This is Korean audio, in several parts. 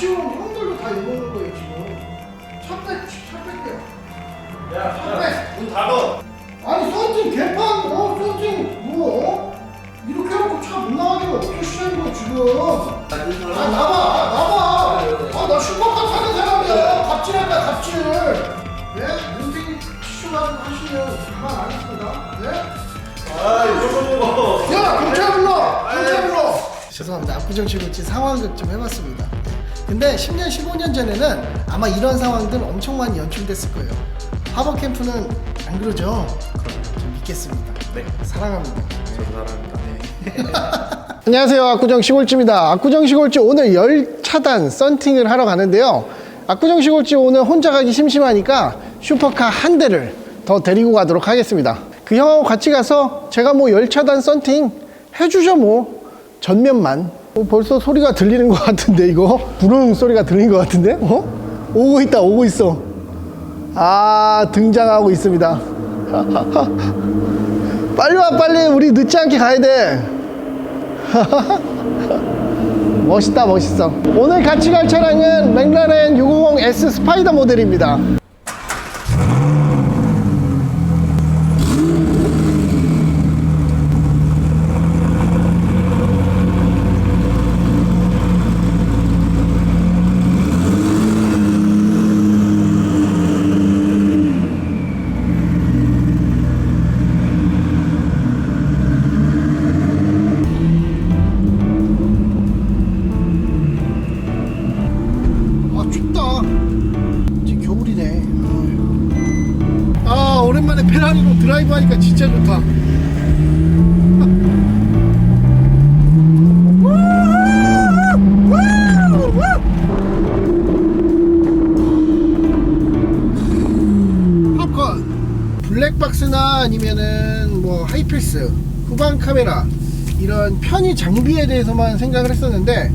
같이 온 형들도 다 이러는 거예요 지금. 차 뺄게요. 야, 문 닫어. 아니 썬팅 개판 썬팅 뭐 이렇게 해놓고 차 못 나가게 하면 어떻게 시작인 거야 지금. 아 나봐. 나 슈퍼카 타는 사람이야. 갑질한다 갑질. 예? 눈탱이 티슈 가지고 하시면 가만 안 있습니다. 예? 야 경찰 불러. 죄송합니다. 압구정시골집 상황극 좀 해봤습니다. 근데 10년 15년 전에는 아마 이런 상황들 엄청 많이 연출됐을 거예요. 하버 캠프는 안 그러죠? 좀 믿겠습니다. 네. 사랑합니다. 저도 사랑합니다. 네. 안녕하세요. 압구정시골집입니다. 압구정시골집 오늘 열차단 썬팅을 하러 가는데요. 압구정시골집 오늘 혼자 가기 심심하니까 슈퍼카 한 대를 더 데리고 가도록 하겠습니다. 그 형하고 같이 가서 제가 뭐 열차단 썬팅 해주죠 뭐. 전면만. 벌써 소리가 들리는 것 같은데 이거? 부릉 소리가 들리는 것 같은데? 오고 있다 오고 있어. 등장하고 있습니다. 빨리 와 빨리 우리 늦지 않게 가야 돼. 멋있다 멋있어. 오늘 같이 갈 차량은 맥라렌 650S 스파이더 모델입니다. 오랜만에 페라리로 드라이브 하니까 진짜 좋다. 팝콘 블랙박스나 아니면은 뭐 하이패스 후방 카메라 이런 편의 장비에 대해서만 생각을 했었는데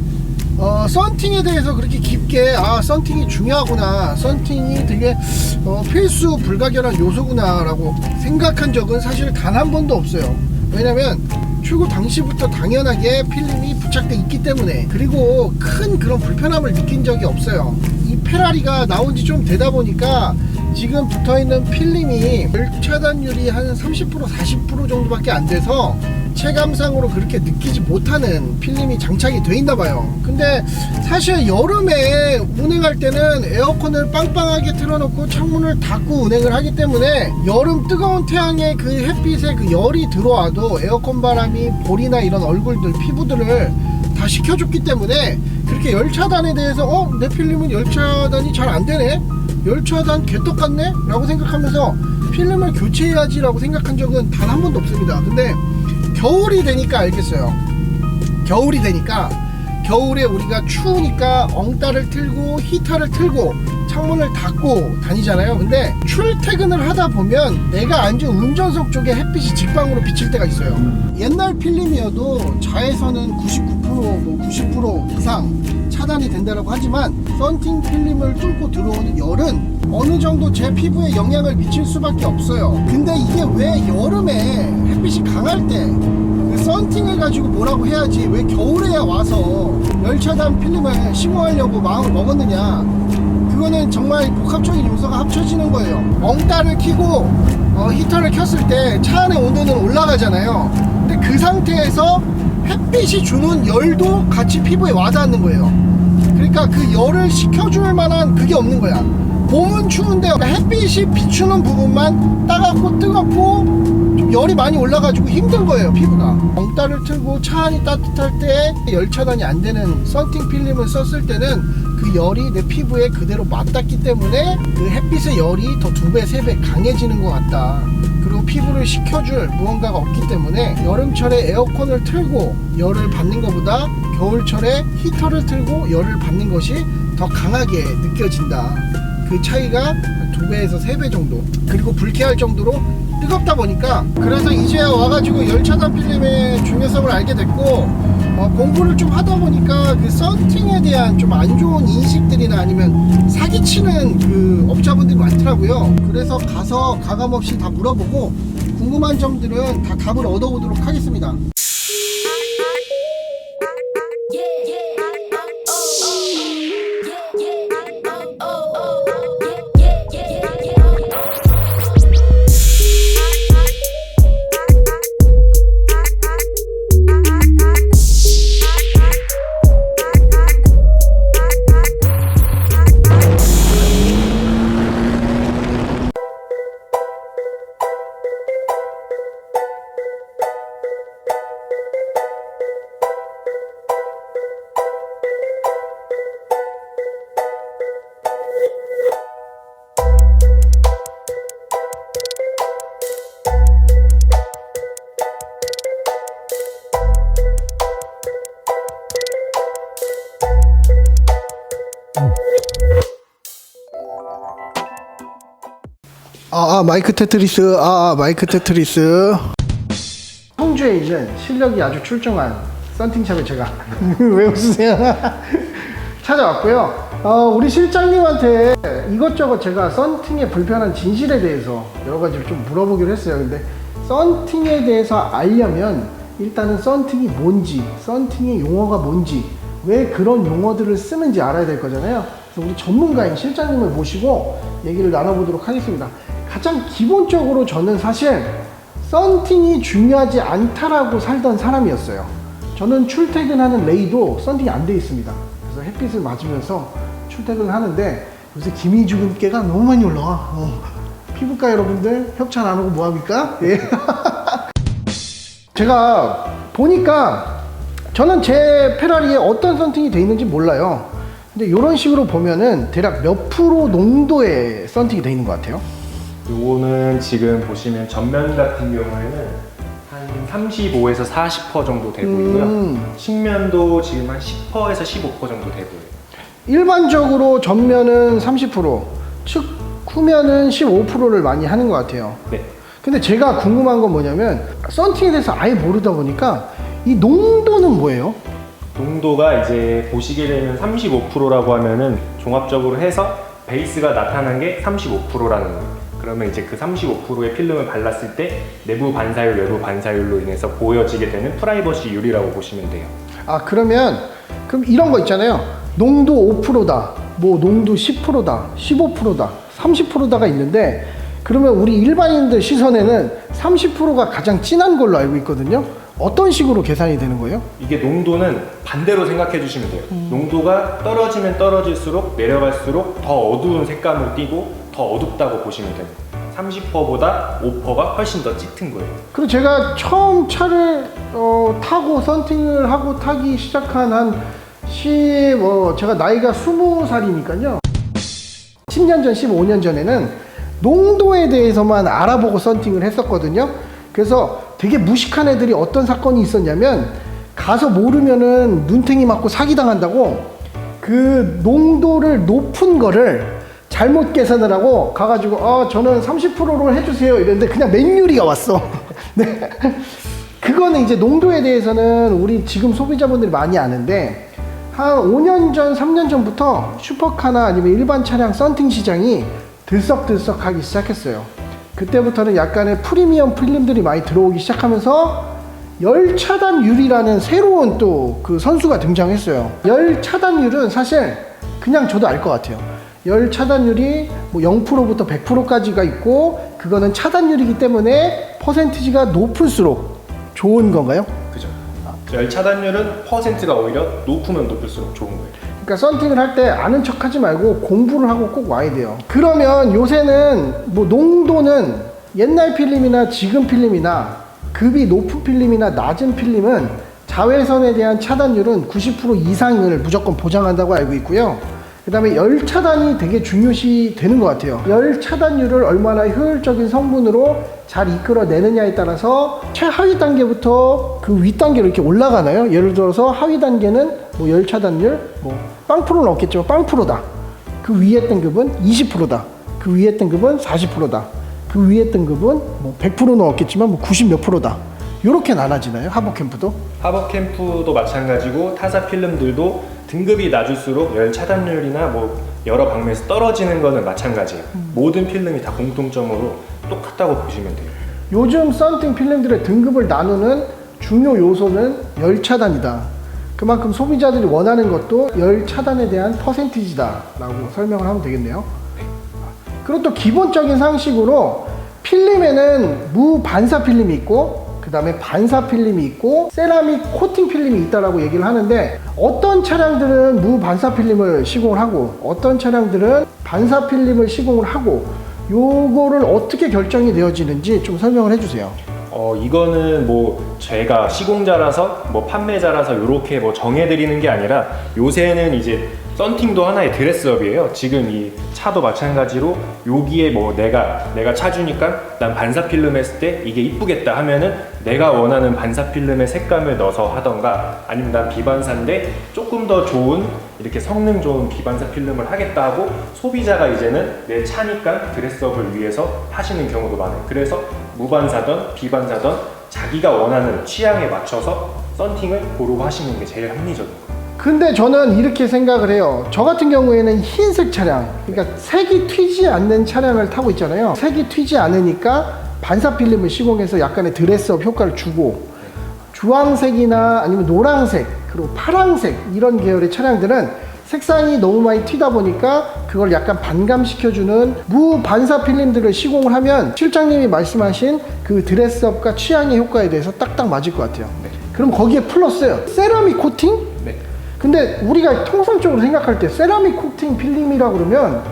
썬팅에 대해서 그렇게 깊게 썬팅이 중요하구나, 썬팅이 되게 필수 불가결한 요소구나 라고 생각한 적은 사실 단 한 번도 없어요. 왜냐면 출고 당시부터 당연하게 필름이 부착돼 있기 때문에, 그리고 큰 그런 불편함을 느낀 적이 없어요. 이 페라리가 나온 지 좀 되다 보니까 지금 붙어있는 필름이 열차단율이 한 30% 40% 정도밖에 안 돼서 체감상으로 그렇게 느끼지 못하는 필름이 장착이 돼 있나 봐요. 근데 사실 여름에 운행할 때는 에어컨을 빵빵하게 틀어놓고 창문을 닫고 운행을 하기 때문에 여름 뜨거운 태양에 그 햇빛에 그 열이 들어와도 에어컨 바람이 볼이나 이런 얼굴들 피부들을 다 식혀줬기 때문에 그렇게 열차단에 대해서 내 필름은 열차단이 잘 안되네, 열차단 개떡 같네 라고 생각하면서 필름을 교체해야지 라고 생각한 적은 단 한 번도 없습니다. 근데 겨울이 되니까 알겠어요. 겨울이 되니까, 겨울에 우리가 추우니까 엉따를 틀고 히터를 틀고 창문을 닫고 다니잖아요. 근데 출퇴근을 하다 보면 내가 앉은 운전석 쪽에 햇빛이 직방으로 비칠 때가 있어요. 옛날 필름이어도 자외선은 99% 90% 이상 차단이 된다고 하지만 썬팅 필름을 뚫고 들어오는 열은 어느 정도 제 피부에 영향을 미칠 수밖에 없어요. 근데 이게 왜 여름에 햇빛이 강할 때 썬팅을 가지고 뭐라고 해야지 왜 겨울에야 와서 열차단 필름을 심호하려고 마음을 먹었느냐. 그거는 정말 복합적인 요소가 합쳐지는 거예요. 엉따를 켜고 히터를 켰을 때 차 안의 온도는 올라가잖아요. 근데 그 상태에서 햇빛이 주는 열도 같이 피부에 와닿는 거예요. 그러니까 그 열을 식혀줄 만한 그게 없는 거야. 봄은 추운데 햇빛이 비추는 부분만 따갑고 뜨겁고 좀 열이 많이 올라가지고 힘든 거예요, 피부가. 엉따를 틀고 차 안이 따뜻할 때 열차단이 안 되는 썬팅 필름을 썼을 때는 그 열이 내 피부에 그대로 맞닿기 때문에 그 햇빛의 열이 더 2배 3배 강해지는 것 같다. 그리고 피부를 식혀줄 무언가가 없기 때문에 여름철에 에어컨을 틀고 열을 받는 것보다 겨울철에 히터를 틀고 열을 받는 것이 더 강하게 느껴진다. 그 차이가 2배에서 3배 정도, 그리고 불쾌할 정도로 뜨겁다 보니까, 그래서 이제 와가지고 열차단 필름의 중요성을 알게 됐고, 공부를 좀 하다 보니까 그 썬팅에 대한 좀 안 좋은 인식들이나 아니면 사기치는 그 업자분들이 많더라고요. 그래서 가서 가감없이 다 물어보고 궁금한 점들은 다 답을 얻어보도록 하겠습니다. 마이크 테트리스. 마이크 테트리스. 청주에 있는 실력이 아주 출중한 썬팅샵에 제가 왜 웃으세요? 찾아왔고요. 우리 실장님한테 이것저것 제가 썬팅의 불편한 진실에 대해서 여러 가지를 좀 물어보기로 했어요. 근데 썬팅에 대해서 알려면 일단은 썬팅이 뭔지, 썬팅의 용어가 뭔지, 왜 그런 용어들을 쓰는지 알아야 될 거잖아요. 그래서 우리 전문가인 실장님을 모시고 얘기를 나눠보도록 하겠습니다. 가장 기본적으로 저는 사실 썬팅이 중요하지 않다라고 살던 사람이었어요. 저는 출퇴근하는 레이도 썬팅이 안 돼 있습니다. 그래서 햇빛을 맞으면서 출퇴근을 하는데 요새 기미 주근깨가 너무 많이 올라와. 피부과 여러분들 협찬 안 오고 뭐합니까? 예. 제가 보니까 저는 제 페라리에 어떤 썬팅이 돼 있는지 몰라요. 근데 이런 식으로 보면은 대략 몇 프로 농도의 썬팅이 돼 있는 것 같아요? 요거는 지금 보시면 전면 같은 경우에는 한 35에서 40% 정도 돼 보이고요. 측면도 지금 한 10%에서 15% 정도 돼 보여요. 일반적으로 전면은 30%, 후면은 15%를 많이 하는 것 같아요. 네. 근데 제가 궁금한 건 뭐냐면 썬팅에 대해서 아예 모르다 보니까 이 농도는 뭐예요? 농도가 이제 보시게 되면 35%라고 하면은 종합적으로 해서 베이스가 나타난 게 35%라는 거예요. 그러면 이제 그 35%의 필름을 발랐을 때 내부 반사율, 외부 반사율로 인해서 보여지게 되는 프라이버시율이라고 보시면 돼요. 그럼 이런 거 있잖아요. 농도 5%다, 뭐 농도 10%다, 15%다, 30%다가 있는데 그러면 우리 일반인들 시선에는 30%가 가장 진한 걸로 알고 있거든요. 어떤 식으로 계산이 되는 거예요? 이게 농도는 반대로 생각해 주시면 돼요. 농도가 떨어지면 떨어질수록 내려갈수록 더 어두운 색감을 띠고 더 어둡다고 보시면 돼요. 30%보다 5%가 훨씬 더 짙은 거예요. 그리고 제가 처음 차를 타고 썬팅을 하고 타기 시작한 제가 나이가 20살이니까요. 10년 전, 15년 전에는 농도에 대해서만 알아보고 썬팅을 했었거든요. 그래서 되게 무식한 애들이 어떤 사건이 있었냐면 가서 모르면은 눈탱이 맞고 사기당한다고 그 농도를 높은 거를 잘못 계산을 하고 가가지고 저는 30%로 해주세요 이랬는데 그냥 맨유리가 왔어. 네. 그거는 이제 농도에 대해서는 우리 지금 소비자분들이 많이 아는데 한 5년 전, 3년 전부터 슈퍼카나 아니면 일반 차량 썬팅 시장이 들썩들썩하기 시작했어요. 그때부터는 약간의 프리미엄 필름들이 많이 들어오기 시작하면서 열 차단율이라는 새로운 또 그 선수가 등장했어요. 열 차단율은 사실 그냥 저도 알 것 같아요. 열 차단율이 뭐 0%부터 100%까지가 있고 그거는 차단율이기 때문에 퍼센티지가 높을수록 좋은 건가요? 그죠. 열 차단율은 퍼센트가 오히려 높으면 높을수록 좋은 거예요. 그러니까 썬팅을 할 때 아는 척 하지 말고 공부를 하고 꼭 와야 돼요. 그러면 요새는 뭐 농도는 옛날 필름이나 지금 필름이나 급이 높은 필름이나 낮은 필름은 자외선에 대한 차단율은 90% 이상을 무조건 보장한다고 알고 있고요. 그 다음에 열 차단이 되게 중요시 되는 것 같아요. 열 차단율을 얼마나 효율적인 성분으로 잘 이끌어내느냐에 따라서 최하위 단계부터 그 윗 단계로 이렇게 올라가나요? 예를 들어서 하위 단계는 뭐 열 차단율 뭐 빵프로는 없겠지만 빵프로다. 그 위에 등급은 20%다. 그 위에 등급은 40%다. 그 위에 등급은 뭐 100%는 없겠지만 뭐 90 몇 프로다. 요렇게 나눠지나요? 하버캠프도? 하버캠프도 마찬가지고 타사 필름들도 등급이 낮을수록 열 차단율이나 뭐 여러 방면에서 떨어지는 거는 마찬가지예요. 모든 필름이 다 공통점으로 똑같다고 보시면 돼요. 요즘 썬팅 필름들의 등급을 나누는 중요 요소는 열 차단이다. 그만큼 소비자들이 원하는 것도 열 차단에 대한 퍼센티지다 라고 설명을 하면 되겠네요. 그리고 또 기본적인 상식으로 필름에는 무반사 필름이 있고 그 다음에 반사 필름이 있고 세라믹 코팅 필름이 있다라고 얘기를 하는데 어떤 차량들은 무반사 필름을 시공을 하고 어떤 차량들은 반사 필름을 시공을 하고 요거를 어떻게 결정이 되어지는지 좀 설명을 해주세요. 이거는 뭐 제가 시공자라서 뭐 판매자라서 이렇게 뭐 정해드리는 게 아니라 요새는 이제 썬팅도 하나의 드레스업이에요. 지금 이 차도 마찬가지로 여기에 뭐 내가 차 주니까 난 반사 필름 했을 때 이게 이쁘겠다 하면은 내가 원하는 반사 필름의 색감을 넣어서 하던가 아니면 난 비반사인데 조금 더 좋은 이렇게 성능 좋은 비반사 필름을 하겠다 하고 소비자가 이제는 내 차니까 드레스업을 위해서 하시는 경우도 많아요. 그래서 무반사든 비반사든 자기가 원하는 취향에 맞춰서 썬팅을 고르고 하시는 게 제일 합리적인 거예요. 근데 저는 이렇게 생각을 해요. 저 같은 경우에는 흰색 차량, 그러니까 색이 튀지 않는 차량을 타고 있잖아요. 색이 튀지 않으니까 반사 필름을 시공해서 약간의 드레스업 효과를 주고, 주황색이나 아니면 노란색 그리고 파란색 이런 계열의 차량들은 색상이 너무 많이 튀다 보니까 그걸 약간 반감시켜주는 무반사 필름들을 시공을 하면 실장님이 말씀하신 그 드레스업과 취향의 효과에 대해서 딱딱 맞을 것 같아요. 네. 그럼 거기에 플러스 세라믹 코팅? 네. 근데 우리가 통상적으로 생각할 때 세라믹 코팅 필름이라고 그러면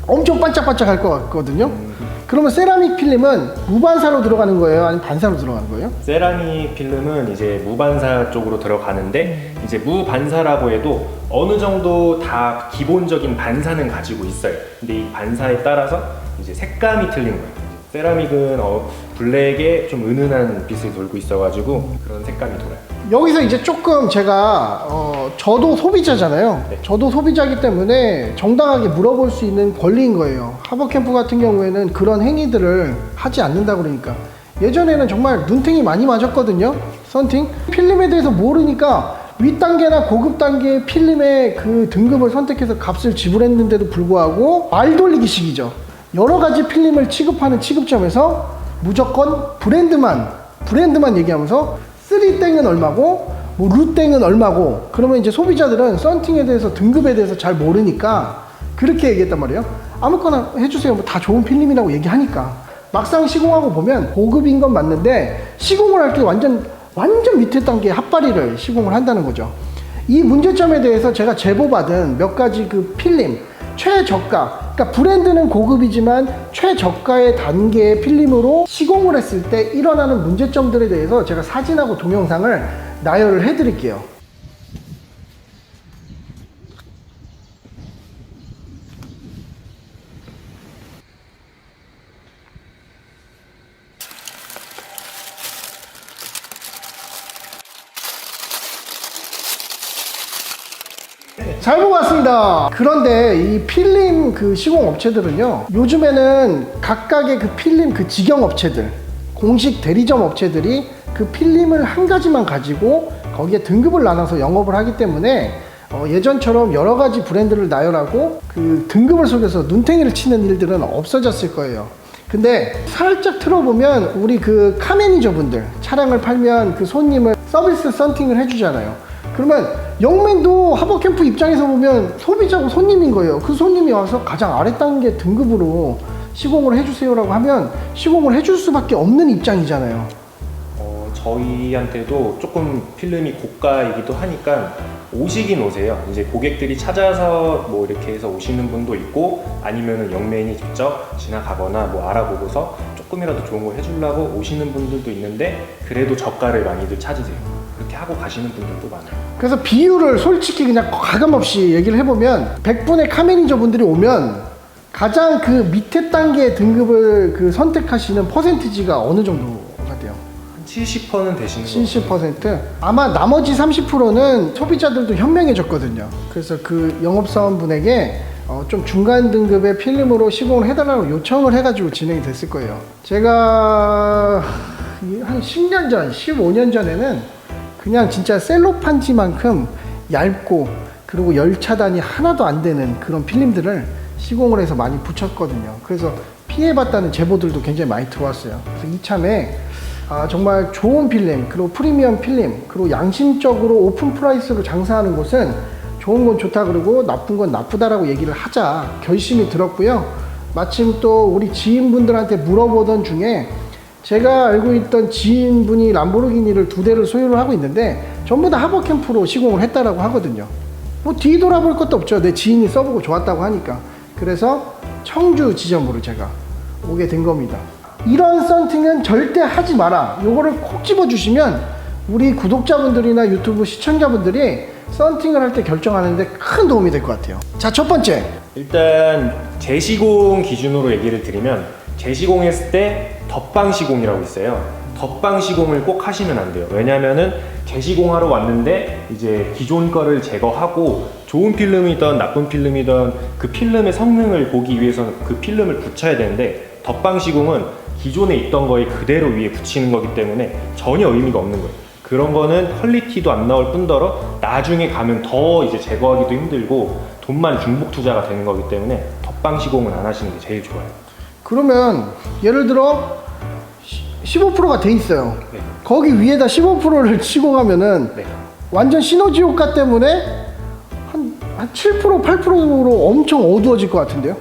엄청 반짝반짝할 것 같거든요. 그러면 세라믹 필름은 무반사로 들어가는 거예요? 아니면 반사로 들어가는 거예요? 세라믹 필름은 이제 무반사 쪽으로 들어가는데 이제 무반사라고 해도 어느 정도 다 기본적인 반사는 가지고 있어요. 근데 이 반사에 따라서 이제 색감이 틀린 거예요. 세라믹은 블랙에 좀 은은한 빛을 돌고 있어가지고 그런 색감이 돌아요. 여기서 이제 조금 제가 저도 소비자잖아요. 네. 저도 소비자이기 때문에 정당하게 물어볼 수 있는 권리인 거예요. 하버캠프 같은 경우에는 그런 행위들을 하지 않는다 그러니까. 예전에는 정말 눈탱이 많이 맞았거든요. 썬팅 필름에 대해서 모르니까 윗단계나 고급 단계의 필름의 그 등급을 선택해서 값을 지불했는데도 불구하고 말 돌리기식이죠. 여러 가지 필름을 취급하는 취급점에서 무조건 브랜드만 얘기하면서 3땡은 얼마고 뭐 루땡은 얼마고, 그러면 이제 소비자들은 썬팅에 대해서 등급에 대해서 잘 모르니까 그렇게 얘기했단 말이에요. 아무거나 해주세요, 뭐 다 좋은 필름이라고 얘기하니까. 막상 시공하고 보면 고급인 건 맞는데 시공을 할 때 완전 밑에 단계의 핫바리를 시공을 한다는 거죠. 이 문제점에 대해서 제가 제보받은 몇 가지 그 필름 최저가, 그러니까 브랜드는 고급이지만 최저가의 단계의 필름으로 시공을 했을 때 일어나는 문제점들에 대해서 제가 사진하고 동영상을 나열을 해드릴게요. 잘 보고 왔습니다. 그런데 이 필름 그 시공 업체들은요, 요즘에는 각각의 그 필름 그 직영 업체들, 공식 대리점 업체들이 그 필름을 한 가지만 가지고 거기에 등급을 나눠서 영업을 하기 때문에 예전처럼 여러 가지 브랜드를 나열하고 그 등급을 속여서 눈탱이를 치는 일들은 없어졌을 거예요. 근데 살짝 틀어보면 우리 그 카매니저분들, 차량을 팔면 그 손님을 서비스 썬팅을 해주잖아요. 그러면 영맨도 하버캠프 입장에서 보면 소비자고 손님인 거예요. 그 손님이 와서 가장 아래 단계 등급으로 시공을 해주세요라고 하면 시공을 해줄 수밖에 없는 입장이잖아요. 저희한테도 조금 필름이 고가이기도 하니까 오시긴 오세요. 이제 고객들이 찾아서 뭐 이렇게 해서 오시는 분도 있고, 아니면은 영맨이 직접 지나가거나 뭐 알아보고서 조금이라도 좋은 거 해주려고 오시는 분들도 있는데, 그래도 저가를 많이들 찾으세요. 그렇게 하고 가시는 분들도 많아요. 그래서 비율을 솔직히 그냥 가감없이 얘기를 해보면 100분의 카매니저 분들이 오면 가장 그 밑에 단계의 등급을 그 선택하시는 퍼센티지가 어느 정도가 돼요? 70%는 되시는 거예요. 70%? 아마 나머지 30%는 소비자들도 현명해졌거든요. 그래서 그 영업사원분에게 좀 중간 등급의 필름으로 시공을 해달라고 요청을 해가지고 진행이 됐을 거예요. 제가 한 10년 전, 15년 전에는 그냥 진짜 셀로판지만큼 얇고 그리고 열 차단이 하나도 안 되는 그런 필름들을 시공을 해서 많이 붙였거든요. 그래서 피해봤다는 제보들도 굉장히 많이 들어왔어요. 그래서 이참에 정말 좋은 필름, 그리고 프리미엄 필름, 그리고 양심적으로 오픈 프라이스로 장사하는 곳은 좋은 건 좋다 그러고 나쁜 건 나쁘다라고 얘기를 하자 결심이 들었고요. 마침 또 우리 지인분들한테 물어보던 중에 제가 알고 있던 지인분이 람보르기니를 2대를 소유를 하고 있는데 전부 다 하버캠프로 시공을 했다라고 하거든요. 뭐 뒤돌아볼 것도 없죠. 내 지인이 써보고 좋았다고 하니까. 그래서 청주 지점으로 제가 오게 된 겁니다. 이런 썬팅은 절대 하지 마라. 요거를 콕 집어주시면 우리 구독자분들이나 유튜브 시청자분들이 썬팅을 할 때 결정하는데 큰 도움이 될 것 같아요. 자, 첫 번째. 일단 재시공 기준으로 얘기를 드리면, 재시공했을 때 덧방 시공이라고 있어요. 덧방 시공을 꼭 하시면 안 돼요. 왜냐면은 재시공하러 왔는데 이제 기존 거를 제거하고 좋은 필름이든 나쁜 필름이든 그 필름의 성능을 보기 위해서는 그 필름을 붙여야 되는데, 덧방 시공은 기존에 있던 거에 그대로 위에 붙이는 거기 때문에 전혀 의미가 없는 거예요. 그런 거는 퀄리티도 안 나올 뿐더러 나중에 가면 더 이제 제거하기도 힘들고 돈만 중복 투자가 되는 거기 때문에 덧방 시공은 안 하시는 게 제일 좋아요. 그러면 예를 들어 15%가 돼 있어요. 네. 거기 위에다 15%를 시공하면은 네. 완전 시너지 효과 때문에 한 7%, 8%로 엄청 어두워질 것 같은데요?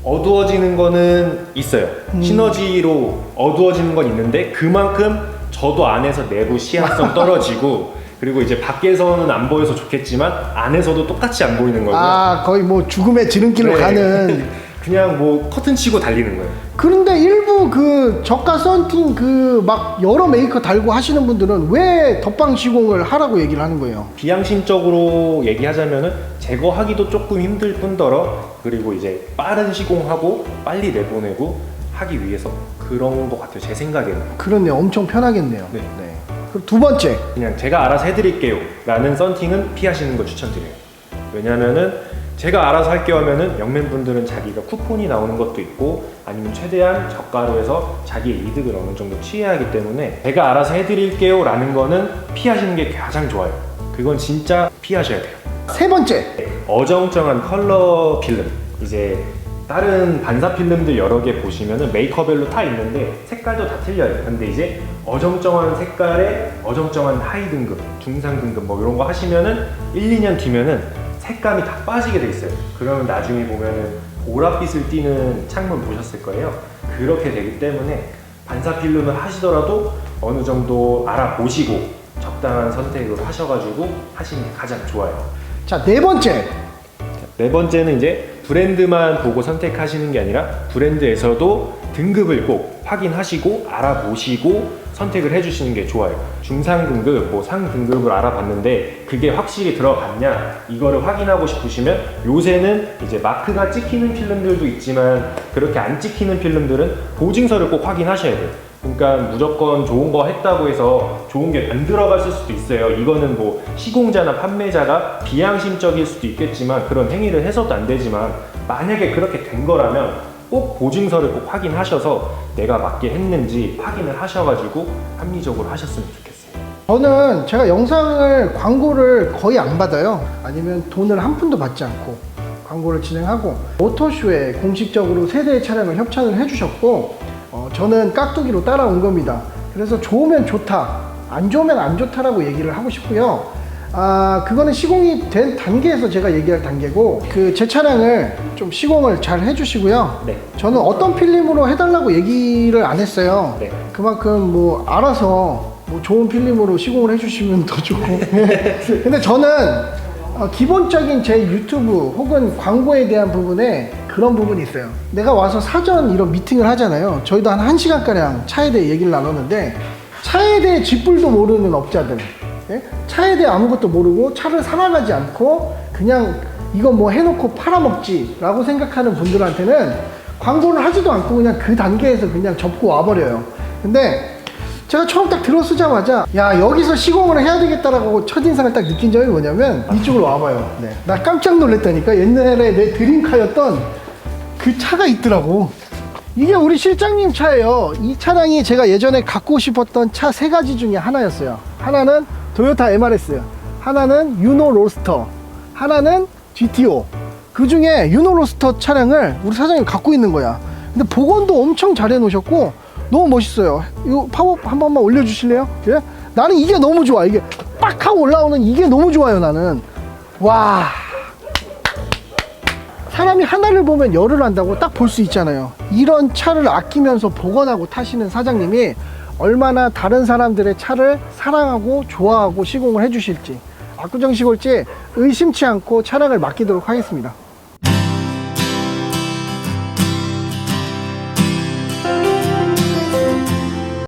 어두워지는 거는 있어요. 시너지로 어두워지는 건 있는데 그만큼 저도 안에서 내부 시야성 떨어지고 그리고 이제 밖에서는 안 보여서 좋겠지만 안에서도 똑같이 안 보이는 거고요. 아, 거의 뭐 죽음의 지름길로 네. 가는. 그냥 뭐 커튼 치고 달리는 거예요. 그런데 일부 그 저가 썬팅 그 막 여러 메이커 달고 하시는 분들은 왜 덧방 시공을 하라고 얘기를 하는 거예요? 비양심적으로 얘기하자면은 제거하기도 조금 힘들 뿐더러 그리고 이제 빠른 시공하고 빨리 내보내고 하기 위해서 그런 것 같아요. 제 생각에는. 그렇네요. 엄청 편하겠네요. 네. 그리고 두 번째. 그냥 제가 알아서 해드릴게요 라는 썬팅은 피하시는 걸 추천드려요. 왜냐면은 제가 알아서 할게요 하면은 영맨분들은 자기가 쿠폰이 나오는 것도 있고 아니면 최대한 저가로 해서 자기의 이득을 어느 정도 취해야 하기 때문에 제가 알아서 해드릴게요 라는 거는 피하시는 게 가장 좋아요. 그건 진짜 피하셔야 돼요. 세 번째. 어정쩡한 컬러 필름, 이제 다른 반사 필름들 여러 개 보시면은 메이커별로 다 있는데 색깔도 다 틀려요. 근데 이제 어정쩡한 색깔에 어정쩡한 하이 등급, 중상 등급 뭐 이런 거 하시면은 1, 2년 뒤면은 색감이 다 빠지게 돼 있어요. 그러면 나중에 보면은 보랏빛을 띠는 창문 보셨을 거예요. 그렇게 되기 때문에 반사 필름을 하시더라도 어느 정도 알아보시고 적당한 선택을 하셔가지고 하시는 게 가장 좋아요. 자, 네 번째. 네 번째는 이제 브랜드만 보고 선택하시는 게 아니라 브랜드에서도 등급을 꼭 확인하시고 알아보시고 선택을 해주시는 게 좋아요. 중상 등급, 뭐 상 등급을 알아봤는데 그게 확실히 들어갔냐 이거를 확인하고 싶으시면 요새는 이제 마크가 찍히는 필름들도 있지만 그렇게 안 찍히는 필름들은 보증서를 꼭 확인하셔야 돼요. 그러니까 무조건 좋은 거 했다고 해서 좋은 게 안 들어갔을 수도 있어요. 이거는 뭐 시공자나 판매자가 비양심적일 수도 있겠지만 그런 행위를 해서도 안 되지만 만약에 그렇게 된 거라면 꼭 보증서를 꼭 확인하셔서 내가 맞게 했는지 확인을 하셔가지고 합리적으로 하셨으면 좋겠어요. 저는 제가 영상을 광고를 거의 안 받아요. 아니면 돈을 한 푼도 받지 않고 광고를 진행하고 모터쇼에 공식적으로 세대의 차량을 협찬을 해주셨고 저는 깍두기로 따라온 겁니다. 그래서 좋으면 좋다, 안 좋으면 안 좋다라고 얘기를 하고 싶고요. 그거는 시공이 된 단계에서 제가 얘기할 단계고 제 차량을 좀 시공을 잘 해주시고요. 네. 저는 어떤 필름으로 해달라고 얘기를 안 했어요. 네. 그만큼 뭐 알아서 뭐 좋은 필름으로 시공을 해주시면 더 좋고. 근데 저는 기본적인 제 유튜브 혹은 광고에 대한 부분에 그런 부분이 있어요. 내가 와서 사전 이런 미팅을 하잖아요. 저희도 한 1시간가량 차에 대해 얘기를 나눴는데 차에 대해 쥐뿔도 모르는 업자들, 차에 대해 아무것도 모르고 차를 살아가지 않고 그냥 이거 뭐 해놓고 팔아먹지 라고 생각하는 분들한테는 광고를 하지도 않고 그냥 그 단계에서 그냥 접고 와버려요. 근데 제가 처음 딱 들어서자마자 야, 여기서 시공을 해야 되겠다라고 첫인상을 딱 느낀 점이 뭐냐면 이쪽으로 와봐요. 나 깜짝 놀랐다니까. 옛날에 내 드림카였던 그 차가 있더라고. 이게 우리 실장님 차예요. 이 차량이 제가 예전에 갖고 싶었던 차 3가지 중에 하나였어요. 하나는 토요타 MRS, 하나는 유노 로스터, 하나는 GTO. 그 중에 유노 로스터 차량을 우리 사장님이 갖고 있는 거야. 근데 복원도 엄청 잘 해놓으셨고 너무 멋있어요. 이거 팝업 한 번만 올려주실래요? 예? 나는 이게 너무 좋아. 이게 빡 하고 올라오는 이게 너무 좋아요. 나는. 와, 사람이 하나를 보면 열을 한다고 딱 볼 수 있잖아요. 이런 차를 아끼면서 복원하고 타시는 사장님이 얼마나 다른 사람들의 차를 사랑하고 좋아하고 시공을 해주실지 압구정 시골지 의심치 않고 차량을 맡기도록 하겠습니다.